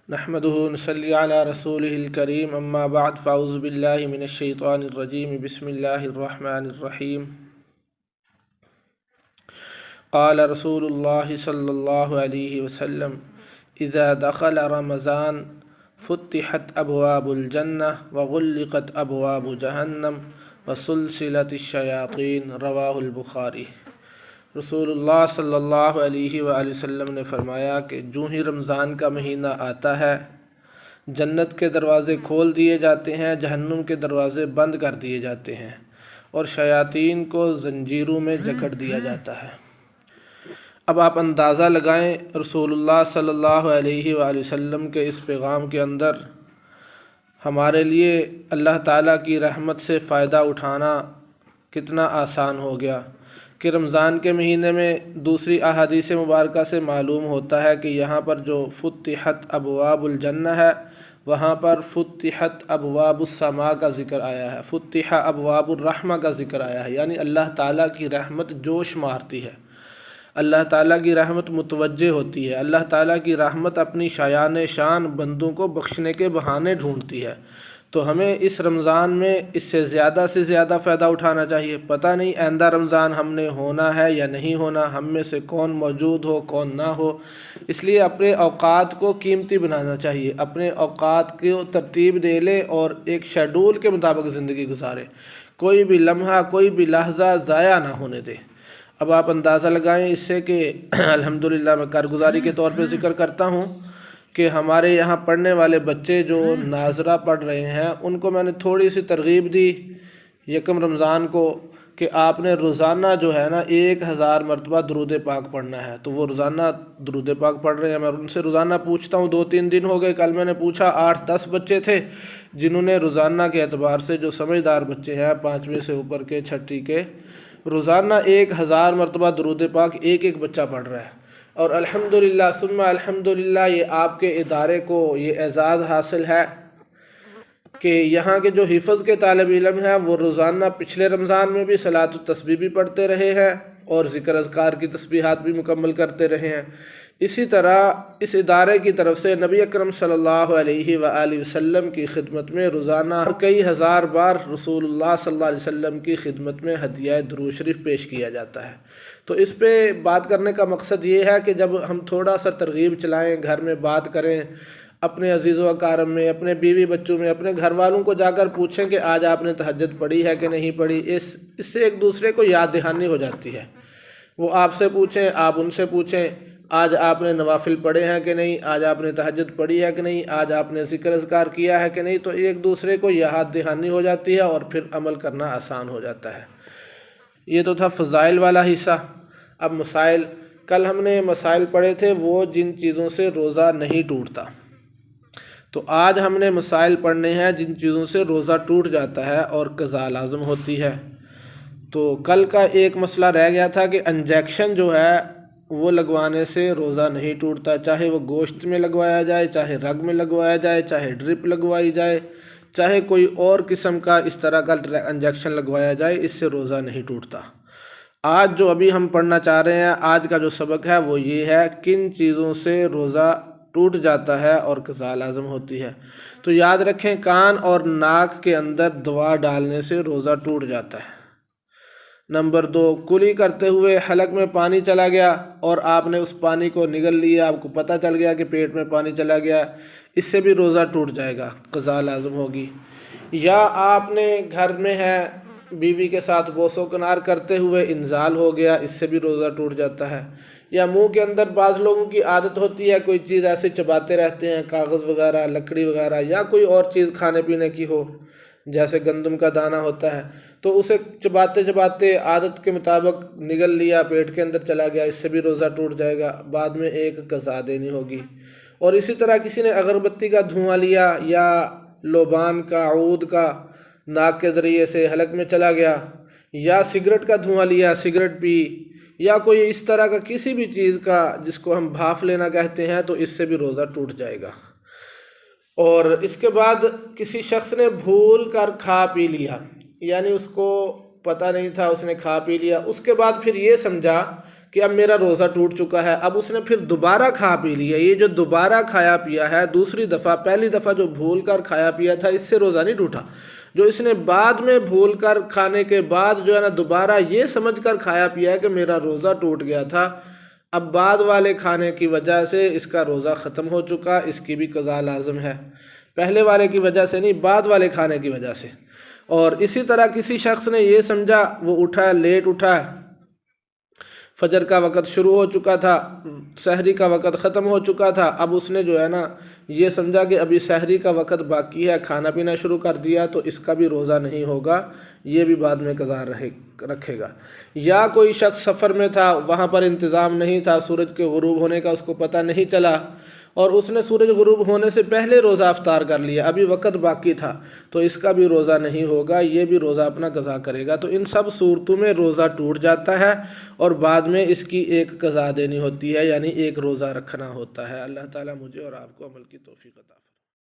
نحمده نصلی علی رسولہ الکریم اما بعد فاعوذ باللہ من الشیطان الرجیم بسم اللہ الرحمن الرحیم قال رسول اللہ صلی اللہ علیہ وسلم اذا دخل رمضان فتحت ابواب الجنہ وغلقت ابواب جہنم وسلسلت الشیاطین رواہ البخاری۔ رسول اللہ صلی اللہ علیہ وآلہ وسلم نے فرمایا کہ جو ہی رمضان کا مہینہ آتا ہے جنت کے دروازے کھول دیے جاتے ہیں، جہنم کے دروازے بند کر دیے جاتے ہیں اور شیاطین کو زنجیروں میں جکڑ دیا جاتا ہے۔ اب آپ اندازہ لگائیں رسول اللہ صلی اللہ علیہ وآلہ وسلم کے اس پیغام کے اندر ہمارے لیے اللہ تعالیٰ کی رحمت سے فائدہ اٹھانا کتنا آسان ہو گیا کہ رمضان کے مہینے میں دوسری احادیث مبارکہ سے معلوم ہوتا ہے کہ یہاں پر جو فتحت ابواب الجنہ ہے وہاں پر فتحت ابواب السماء کا ذکر آیا ہے، فتح ابواب الرحمہ کا ذکر آیا ہے، یعنی اللہ تعالیٰ کی رحمت جوش مارتی ہے، اللہ تعالیٰ کی رحمت متوجہ ہوتی ہے، اللہ تعالیٰ کی رحمت اپنی شایان شان بندوں کو بخشنے کے بہانے ڈھونڈتی ہے۔ تو ہمیں اس رمضان میں اس سے زیادہ فائدہ اٹھانا چاہیے۔ پتہ نہیں آئندہ رمضان ہم نے ہونا ہے یا نہیں ہونا، ہم میں سے کون موجود ہو کون نہ ہو، اس لیے اپنے اوقات کو قیمتی بنانا چاہیے، اپنے اوقات کو ترتیب دے لے اور ایک شیڈول کے مطابق زندگی گزارے، کوئی بھی لمحہ کوئی بھی لحظہ ضائع نہ ہونے دے۔ اب آپ اندازہ لگائیں اس سے کہ الحمدللہ میں کارگزاری کے طور پہ ذکر کرتا ہوں کہ ہمارے یہاں پڑھنے والے بچے جو ناظرہ پڑھ رہے ہیں ان کو میں نے تھوڑی سی ترغیب دی یکم رمضان کو کہ آپ نے روزانہ جو ہے نا 1000 مرتبہ درود پاک پڑھنا ہے، تو وہ روزانہ درود پاک پڑھ رہے ہیں۔ میں ان سے روزانہ پوچھتا ہوں، 2-3 دن ہو گئے، کل میں نے پوچھا 8-10 بچے تھے جنہوں نے روزانہ کے اعتبار سے، جو سمجھدار بچے ہیں 5ویں سے اوپر کے 6ٹھی کے، روزانہ 1000 مرتبہ درود پاک ایک بچہ پڑھ رہا ہے۔ اور الحمدللہ ثم الحمدللہ یہ آپ کے ادارے کو یہ اعزاز حاصل ہے کہ یہاں کے جو حفظ کے طالب علم ہیں وہ روزانہ پچھلے رمضان میں بھی صلاۃ التسبیح بھی پڑھتے رہے ہیں اور ذکر اذکار کی تسبیحات بھی مکمل کرتے رہے ہیں۔ اسی طرح اس ادارے کی طرف سے نبی اکرم صلی اللہ علیہ وآلہ وسلم کی خدمت میں روزانہ کئی ہزار بار رسول اللہ صلی اللہ علیہ وسلم کی خدمت میں ہدیہ درود شریف پیش کیا جاتا ہے۔ تو اس پہ بات کرنے کا مقصد یہ ہے کہ جب ہم تھوڑا سا ترغیب چلائیں، گھر میں بات کریں، اپنے عزیز و اقارب میں، اپنے بیوی بچوں میں، اپنے گھر والوں کو جا کر پوچھیں کہ آج آپ نے تہجد پڑھی ہے کہ نہیں پڑھی، اس سے ایک دوسرے کو یاد دہانی ہو جاتی ہے۔ وہ آپ سے پوچھیں، آپ ان سے پوچھیں آج آپ نے نوافل پڑھے ہیں کہ نہیں، آج آپ نے تہجد پڑھی ہے کہ نہیں، آج آپ نے ذکر اذکار کیا ہے کہ نہیں، تو ایک دوسرے کو یاد دہانی ہو جاتی ہے اور پھر عمل کرنا آسان ہو جاتا ہے۔ یہ تو تھا فضائل والا حصہ۔ اب مسائل، کل ہم نے مسائل پڑھے تھے وہ جن چیزوں سے روزہ نہیں ٹوٹتا، تو آج ہم نے مسائل پڑھنے ہیں جن چیزوں سے روزہ ٹوٹ جاتا ہے اور قضاء لازم ہوتی ہے۔ تو کل کا ایک مسئلہ رہ گیا تھا کہ انجیکشن جو ہے وہ لگوانے سے روزہ نہیں ٹوٹتا، چاہے وہ گوشت میں لگوایا جائے، چاہے رگ میں لگوایا جائے، چاہے ڈرپ لگوائی جائے، چاہے کوئی اور قسم کا اس طرح کا انجیکشن لگوایا جائے، اس سے روزہ نہیں ٹوٹتا۔ آج جو ابھی ہم پڑھنا چاہ رہے ہیں، آج کا جو سبق ہے وہ یہ ہے کن چیزوں سے روزہ ٹوٹ جاتا ہے اور قضاء لازم ہوتی ہے۔ تو یاد رکھیں کان اور ناک کے اندر دوا ڈالنے سے روزہ ٹوٹ جاتا ہے۔ نمبر 2، کلی کرتے ہوئے حلق میں پانی چلا گیا اور آپ نے اس پانی کو نگل لیا، آپ کو پتہ چل گیا کہ پیٹ میں پانی چلا گیا، اس سے بھی روزہ ٹوٹ جائے گا، قضاء لازم ہوگی۔ یا آپ نے گھر میں ہے بیوی کے ساتھ بوس و کنار کرتے ہوئے انزال ہو گیا، اس سے بھی روزہ ٹوٹ جاتا ہے۔ یا منہ کے اندر بعض لوگوں کی عادت ہوتی ہے کوئی چیز ایسے چباتے رہتے ہیں، کاغذ وغیرہ، لکڑی وغیرہ، یا کوئی اور چیز کھانے پینے کی ہو، جیسے گندم کا دانہ ہوتا ہے، تو اسے چباتے عادت کے مطابق نگل لیا، پیٹ کے اندر چلا گیا، اس سے بھی روزہ ٹوٹ جائے گا، بعد میں ایک قضا دینی ہوگی۔ اور اسی طرح کسی نے اگربتی کا دھواں لیا یا لوبان کا، عود کا ناک کے ذریعے سے حلق میں چلا گیا، یا سگریٹ کا دھواں لیا، سگریٹ پی، یا کوئی اس طرح کا کسی بھی چیز کا جس کو ہم بھاپ لینا کہتے ہیں، تو اس سے بھی روزہ ٹوٹ جائے گا۔ اور اس کے بعد کسی شخص نے بھول کر کھا پی لیا، یعنی اس کو پتہ نہیں تھا، اس نے کھا پی لیا، اس کے بعد پھر یہ سمجھا کہ اب میرا روزہ ٹوٹ چکا ہے، اب اس نے پھر دوبارہ کھا پی لیا، یہ جو دوبارہ کھایا پیا ہے دوسری دفعہ، پہلی دفعہ جو بھول کر کھایا پیا تھا اس سے روزہ نہیں ٹوٹا، جو اس نے بعد میں بھول کر کھانے کے بعد جو ہے نا دوبارہ یہ سمجھ کر کھایا پیا ہے کہ میرا روزہ ٹوٹ گیا تھا، اب بعد والے کھانے کی وجہ سے اس کا روزہ ختم ہو چکا، اس کی بھی قضا لازم ہے، پہلے والے کی وجہ سے نہیں، بعد والے کھانے کی وجہ سے۔ اور اسی طرح کسی شخص نے یہ سمجھا، وہ اٹھا لیٹ اٹھا، فجر کا وقت شروع ہو چکا تھا، سحری کا وقت ختم ہو چکا تھا، اب اس نے جو ہے نا یہ سمجھا کہ ابھی سحری کا وقت باقی ہے، کھانا پینا شروع کر دیا، تو اس کا بھی روزہ نہیں ہوگا، یہ بھی بعد میں قضا رکھے گا۔ یا کوئی شخص سفر میں تھا، وہاں پر انتظام نہیں تھا، سورج کے غروب ہونے کا اس کو پتہ نہیں چلا، اور اس نے سورج غروب ہونے سے پہلے روزہ افطار کر لیا، ابھی وقت باقی تھا، تو اس کا بھی روزہ نہیں ہوگا، یہ بھی روزہ اپنا قضا کرے گا۔ تو ان سب صورتوں میں روزہ ٹوٹ جاتا ہے اور بعد میں اس کی ایک قضا دینی ہوتی ہے، یعنی ایک روزہ رکھنا ہوتا ہے۔ اللہ تعالیٰ مجھے اور آپ کو عمل کی توفیق عطا فرمائے۔